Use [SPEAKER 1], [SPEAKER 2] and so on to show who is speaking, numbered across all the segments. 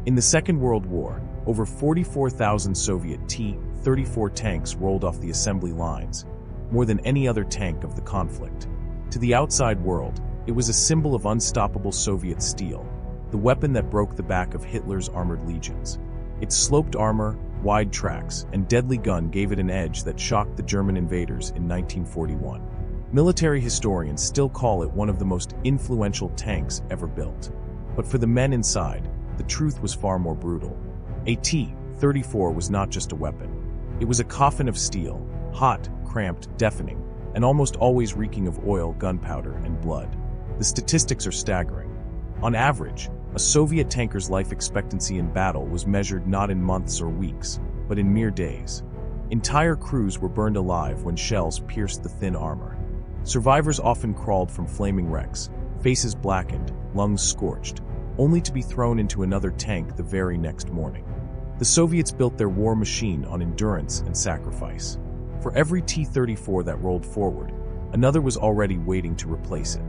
[SPEAKER 1] In the Second World War, over 44,000 Soviet T-34 tanks rolled off the assembly lines, more than any other tank of the conflict. To the outside world, it was a symbol of unstoppable Soviet steel, the weapon that broke the back of Hitler's armored legions. Its sloped armor, wide tracks, and deadly gun gave it an edge that shocked the German invaders in 1941. Military historians still call it one of the most influential tanks ever built. But for the men inside, the truth was far more brutal. A T-34 was not just a weapon. It was a coffin of steel, hot, cramped, deafening, and almost always reeking of oil, gunpowder, and blood. The statistics are staggering. On average, a Soviet tanker's life expectancy in battle was measured not in months or weeks, but in mere days. Entire crews were burned alive when shells pierced the thin armor. Survivors often crawled from flaming wrecks, faces blackened, lungs scorched, only to be thrown into another tank the very next morning. The Soviets built their war machine on endurance and sacrifice. For every T-34 that rolled forward, another was already waiting to replace it.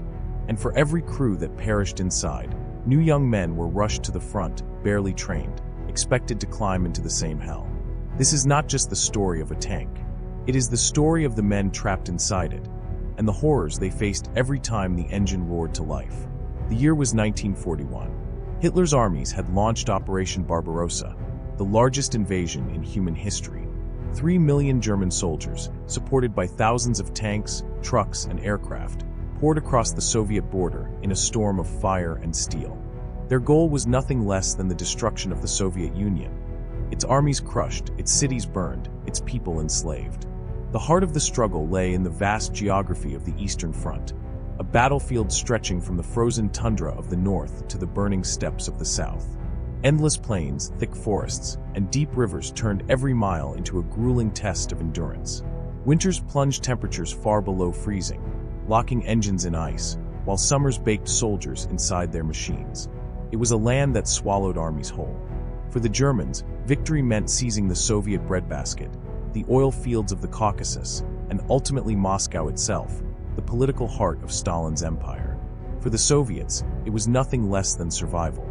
[SPEAKER 1] And for every crew that perished inside, new young men were rushed to the front, barely trained, expected to climb into the same hell. This is not just the story of a tank. It is the story of the men trapped inside it, and the horrors they faced every time the engine roared to life. The year was 1941. Hitler's armies had launched Operation Barbarossa, the largest invasion in human history. 3 million German soldiers, supported by thousands of tanks, trucks, and aircraft, poured across the Soviet border in a storm of fire and steel. Their goal was nothing less than the destruction of the Soviet Union. Its armies crushed, its cities burned, its people enslaved. The heart of the struggle lay in the vast geography of the Eastern Front, a battlefield stretching from the frozen tundra of the north to the burning steppes of the south. Endless plains, thick forests, and deep rivers turned every mile into a grueling test of endurance. Winters plunged temperatures far below freezing, locking engines in ice, while summers baked soldiers inside their machines. It was a land that swallowed armies whole. For the Germans, victory meant seizing the Soviet breadbasket, the oil fields of the Caucasus, and ultimately Moscow itself, the political heart of Stalin's empire. For the Soviets, it was nothing less than survival.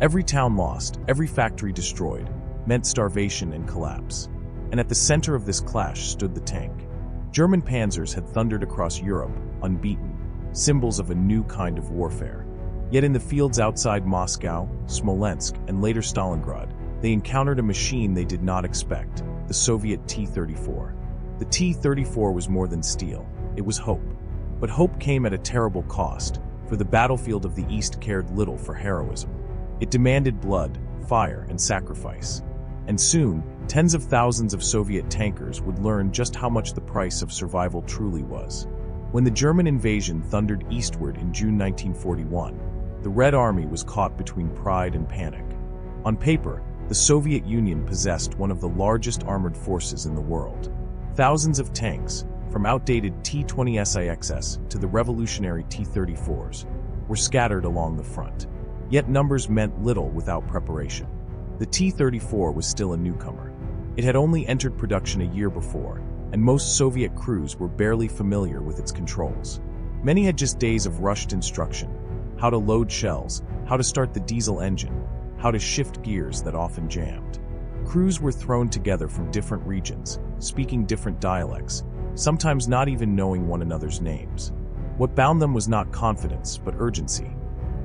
[SPEAKER 1] Every town lost, every factory destroyed, meant starvation and collapse. And at the center of this clash stood the tank. German panzers had thundered across Europe, unbeaten, symbols of a new kind of warfare. Yet in the fields outside Moscow, Smolensk, and later Stalingrad, they encountered a machine they did not expect, the Soviet T-34. The T-34 was more than steel, it was hope. But hope came at a terrible cost, for the battlefield of the East cared little for heroism. It demanded blood, fire, and sacrifice. And soon, tens of thousands of Soviet tankers would learn just how much the price of survival truly was. When the German invasion thundered eastward in June 1941, the Red Army was caught between pride and panic. On paper, the Soviet Union possessed one of the largest armored forces in the world. Thousands of tanks, from outdated T-20SIXs to the revolutionary T-34s, were scattered along the front. Yet numbers meant little without preparation. The T-34 was still a newcomer. It had only entered production a year before, and most Soviet crews were barely familiar with its controls. Many had just days of rushed instruction: how to load shells, how to start the diesel engine, how to shift gears that often jammed. Crews were thrown together from different regions, speaking different dialects, sometimes not even knowing one another's names. What bound them was not confidence, but urgency.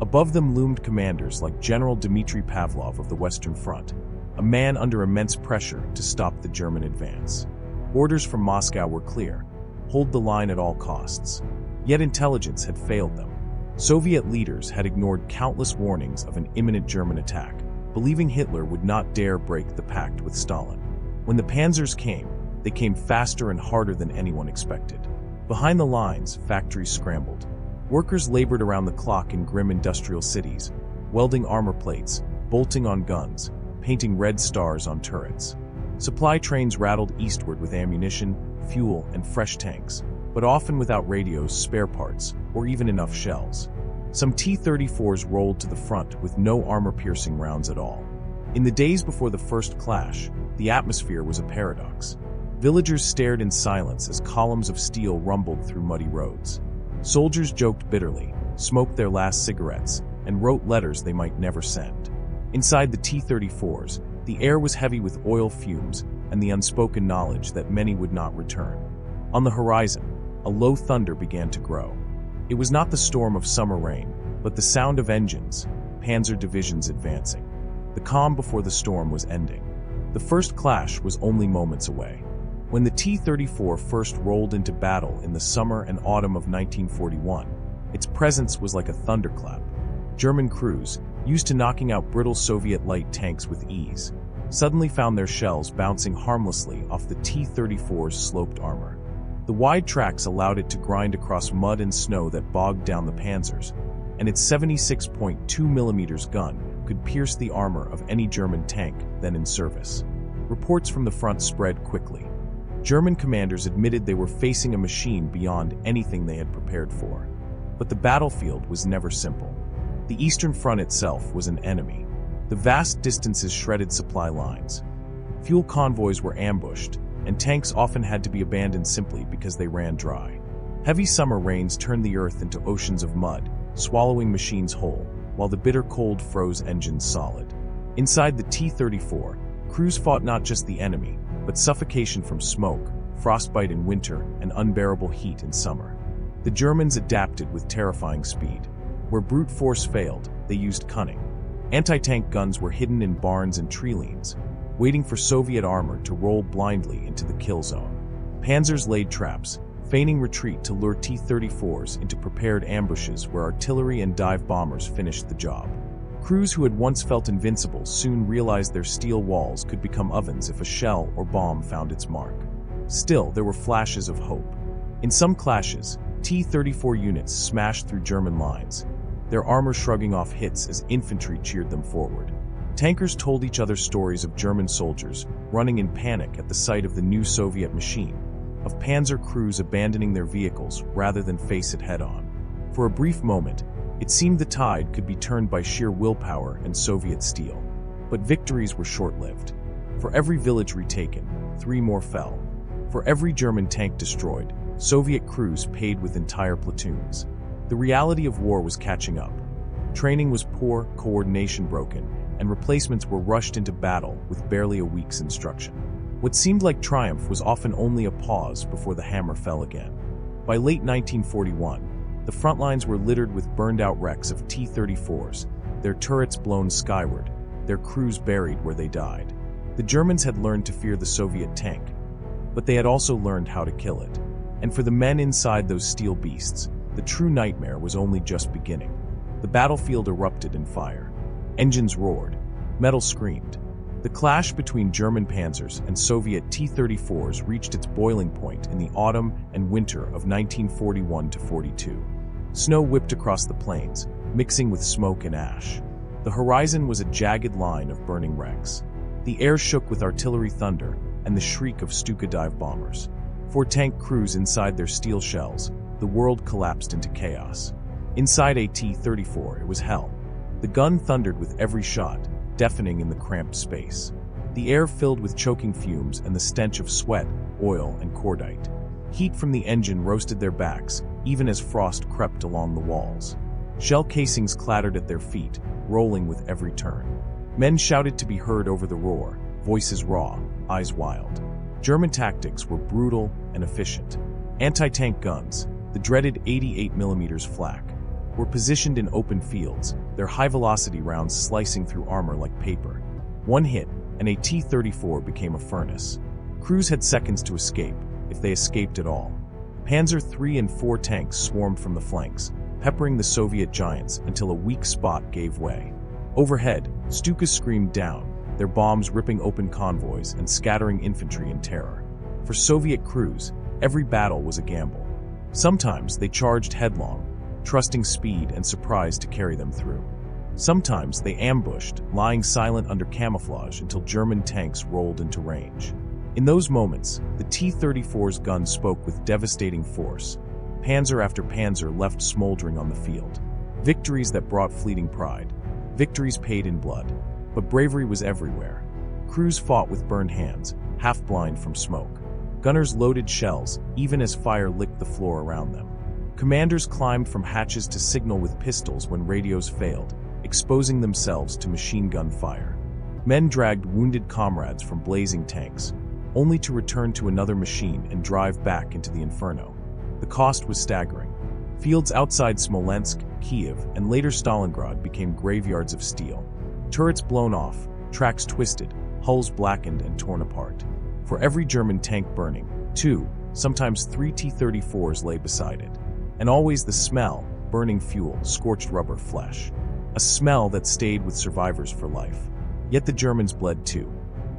[SPEAKER 1] Above them loomed commanders like General Dmitry Pavlov of the Western Front, a man under immense pressure to stop the German advance. Orders from Moscow were clear: hold the line at all costs. Yet intelligence had failed them. Soviet leaders had ignored countless warnings of an imminent German attack, believing Hitler would not dare break the pact with Stalin. When the panzers came, they came faster and harder than anyone expected. Behind the lines, factories scrambled. Workers labored around the clock in grim industrial cities, welding armor plates, bolting on guns, painting red stars on turrets. Supply trains rattled eastward with ammunition, fuel, and fresh tanks, but often without radios, spare parts, or even enough shells. Some T-34s rolled to the front with no armor-piercing rounds at all. In the days before the first clash, the atmosphere was a paradox. Villagers stared in silence as columns of steel rumbled through muddy roads. Soldiers joked bitterly, smoked their last cigarettes, and wrote letters they might never send. Inside the T-34s, the air was heavy with oil fumes and the unspoken knowledge that many would not return. On the horizon, a low thunder began to grow. It was not the storm of summer rain, but the sound of engines, panzer divisions advancing. The calm before the storm was ending. The first clash was only moments away. When the T-34 first rolled into battle in the summer and autumn of 1941, its presence was like a thunderclap. German crews, used to knocking out brittle Soviet light tanks with ease, suddenly found their shells bouncing harmlessly off the T-34's sloped armor. The wide tracks allowed it to grind across mud and snow that bogged down the panzers, and its 76.2mm gun could pierce the armor of any German tank then in service. Reports from the front spread quickly. German commanders admitted they were facing a machine beyond anything they had prepared for. But the battlefield was never simple. The Eastern Front itself was an enemy. The vast distances shredded supply lines. Fuel convoys were ambushed, and tanks often had to be abandoned simply because they ran dry. Heavy summer rains turned the earth into oceans of mud, swallowing machines whole, while the bitter cold froze engines solid. Inside the T-34, crews fought not just the enemy, but suffocation from smoke, frostbite in winter, and unbearable heat in summer. The Germans adapted with terrifying speed. Where brute force failed, they used cunning. Anti-tank guns were hidden in barns and tree lanes, waiting for Soviet armor to roll blindly into the kill zone. Panzers laid traps, feigning retreat to lure T-34s into prepared ambushes where artillery and dive bombers finished the job. Crews who had once felt invincible soon realized their steel walls could become ovens if a shell or bomb found its mark. Still, there were flashes of hope. In some clashes, T-34 units smashed through German lines, their armor shrugging off hits as infantry cheered them forward. Tankers told each other stories of German soldiers running in panic at the sight of the new Soviet machine, of panzer crews abandoning their vehicles rather than face it head-on. For a brief moment, it seemed the tide could be turned by sheer willpower and Soviet steel. But victories were short-lived. For every village retaken, 3 more fell. For every German tank destroyed, Soviet crews paid with entire platoons. The reality of war was catching up. Training was poor, coordination broken, and replacements were rushed into battle with barely a week's instruction. What seemed like triumph was often only a pause before the hammer fell again. By late 1941, the front lines were littered with burned-out wrecks of T-34s, their turrets blown skyward, their crews buried where they died. The Germans had learned to fear the Soviet tank, but they had also learned how to kill it. And for the men inside those steel beasts, the true nightmare was only just beginning. The battlefield erupted in fire. Engines roared. Metal screamed. The clash between German panzers and Soviet T-34s reached its boiling point in the autumn and winter of 1941-42. Snow whipped across the plains, mixing with smoke and ash. The horizon was a jagged line of burning wrecks. The air shook with artillery thunder and the shriek of Stuka dive bombers. For tank crews inside their steel shells, the world collapsed into chaos. Inside a T-34, it was hell. The gun thundered with every shot, deafening in the cramped space. The air filled with choking fumes and the stench of sweat, oil, and cordite. Heat from the engine roasted their backs, even as frost crept along the walls. Shell casings clattered at their feet, rolling with every turn. Men shouted to be heard over the roar, voices raw, eyes wild. German tactics were brutal and efficient. Anti-tank guns, the dreaded 88mm flak, were positioned in open fields, their high-velocity rounds slicing through armor like paper. One hit, and a T-34 became a furnace. Crews had seconds to escape, if they escaped at all. Panzer III and IV tanks swarmed from the flanks, peppering the Soviet giants until a weak spot gave way. Overhead, Stukas screamed down, their bombs ripping open convoys and scattering infantry in terror. For Soviet crews, every battle was a gamble. Sometimes they charged headlong, trusting speed and surprise to carry them through. Sometimes they ambushed, lying silent under camouflage until German tanks rolled into range. In those moments, the T-34's gun spoke with devastating force. Panzer after panzer left smoldering on the field. Victories that brought fleeting pride. Victories paid in blood. But bravery was everywhere. Crews fought with burned hands, half blind from smoke. Gunners loaded shells, even as fire licked the floor around them. Commanders climbed from hatches to signal with pistols when radios failed, exposing themselves to machine gun fire. Men dragged wounded comrades from blazing tanks, only to return to another machine and drive back into the inferno. The cost was staggering. Fields outside Smolensk, Kiev, and later Stalingrad became graveyards of steel. Turrets blown off, tracks twisted, hulls blackened and torn apart. For every German tank burning, 2, sometimes 3 T-34s lay beside it. And always the smell, burning fuel, scorched rubber, flesh. A smell that stayed with survivors for life. Yet the Germans bled too.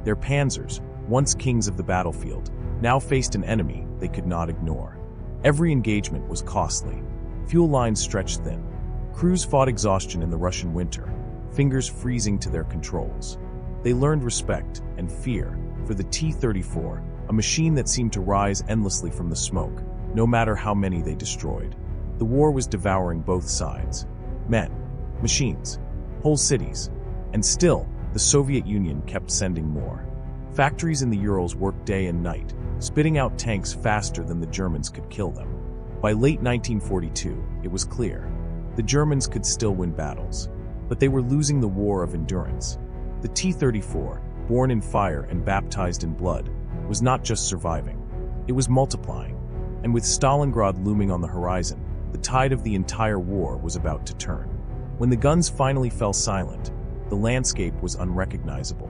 [SPEAKER 1] Their panzers, once kings of the battlefield, now faced an enemy they could not ignore. Every engagement was costly. Fuel lines stretched thin. Crews fought exhaustion in the Russian winter, fingers freezing to their controls. They learned respect and fear for the T-34, a machine that seemed to rise endlessly from the smoke, no matter how many they destroyed. The war was devouring both sides. Men, machines, whole cities. And still, the Soviet Union kept sending more. Factories in the Urals worked day and night, spitting out tanks faster than the Germans could kill them. By late 1942, it was clear. The Germans could still win battles, but they were losing the war of endurance. The T-34, born in fire and baptized in blood, was not just surviving. It was multiplying. And with Stalingrad looming on the horizon, the tide of the entire war was about to turn. When the guns finally fell silent, the landscape was unrecognizable.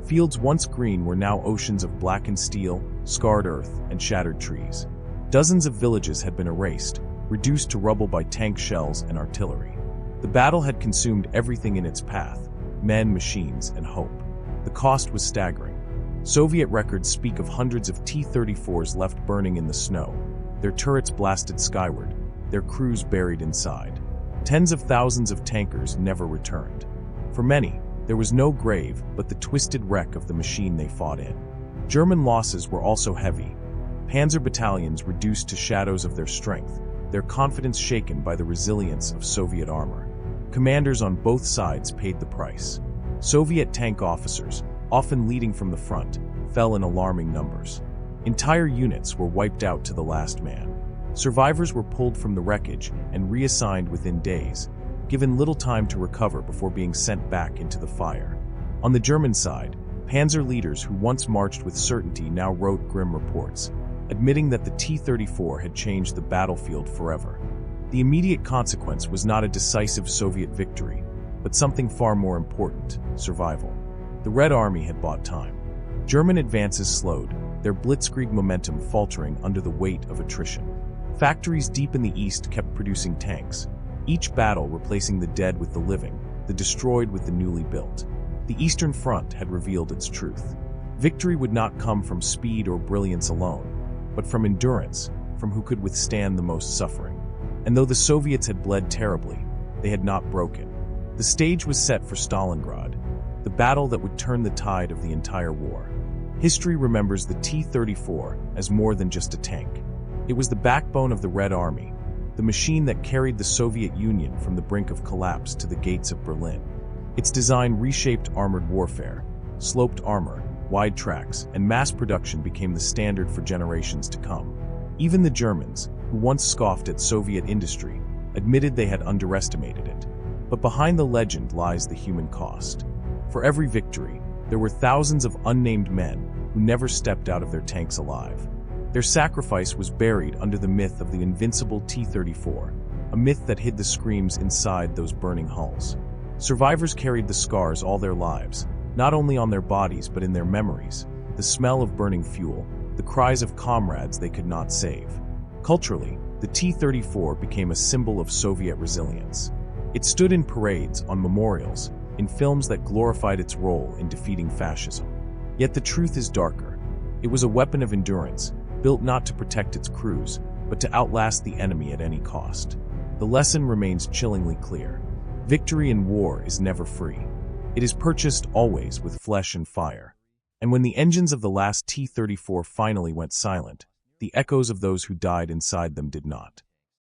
[SPEAKER 1] Fields once green were now oceans of blackened steel, scarred earth, and shattered trees. Dozens of villages had been erased, reduced to rubble by tank shells and artillery. The battle had consumed everything in its path: men, machines, and hope. The cost was staggering. Soviet records speak of hundreds of T-34s left burning in the snow, their turrets blasted skyward, their crews buried inside. Tens of thousands of tankers never returned. For many, there was no grave but the twisted wreck of the machine they fought in. German losses were also heavy. Panzer battalions reduced to shadows of their strength, their confidence shaken by the resilience of Soviet armor. Commanders on both sides paid the price. Soviet tank officers, often leading from the front, fell in alarming numbers. Entire units were wiped out to the last man. Survivors were pulled from the wreckage and reassigned within days, given little time to recover before being sent back into the fire. On the German side, panzer leaders who once marched with certainty now wrote grim reports, admitting that the T-34 had changed the battlefield forever. The immediate consequence was not a decisive Soviet victory, but something far more important: survival. The Red Army had bought time. German advances slowed, their blitzkrieg momentum faltering under the weight of attrition. Factories deep in the east kept producing tanks, each battle replacing the dead with the living, the destroyed with the newly built. The Eastern Front had revealed its truth. Victory would not come from speed or brilliance alone, but from endurance, from who could withstand the most suffering. And though the Soviets had bled terribly, they had not broken. The stage was set for Stalingrad, the battle that would turn the tide of the entire war. History remembers the T-34 as more than just a tank. It was the backbone of the Red Army, the machine that carried the Soviet Union from the brink of collapse to the gates of Berlin. Its design reshaped armored warfare. Sloped armor, wide tracks, and mass production became the standard for generations to come. Even the Germans, who once scoffed at Soviet industry, admitted they had underestimated it. But behind the legend lies the human cost. For every victory, there were thousands of unnamed men who never stepped out of their tanks alive. Their sacrifice was buried under the myth of the invincible T-34, a myth that hid the screams inside those burning hulls. Survivors carried the scars all their lives, not only on their bodies but in their memories, the smell of burning fuel, the cries of comrades they could not save. Culturally, the T-34 became a symbol of Soviet resilience. It stood in parades, on memorials, in films that glorified its role in defeating fascism. Yet the truth is darker. It was a weapon of endurance, built not to protect its crews, but to outlast the enemy at any cost. The lesson remains chillingly clear. Victory in war is never free. It is purchased always with flesh and fire. And when the engines of the last T-34 finally went silent, the echoes of those who died inside them did not.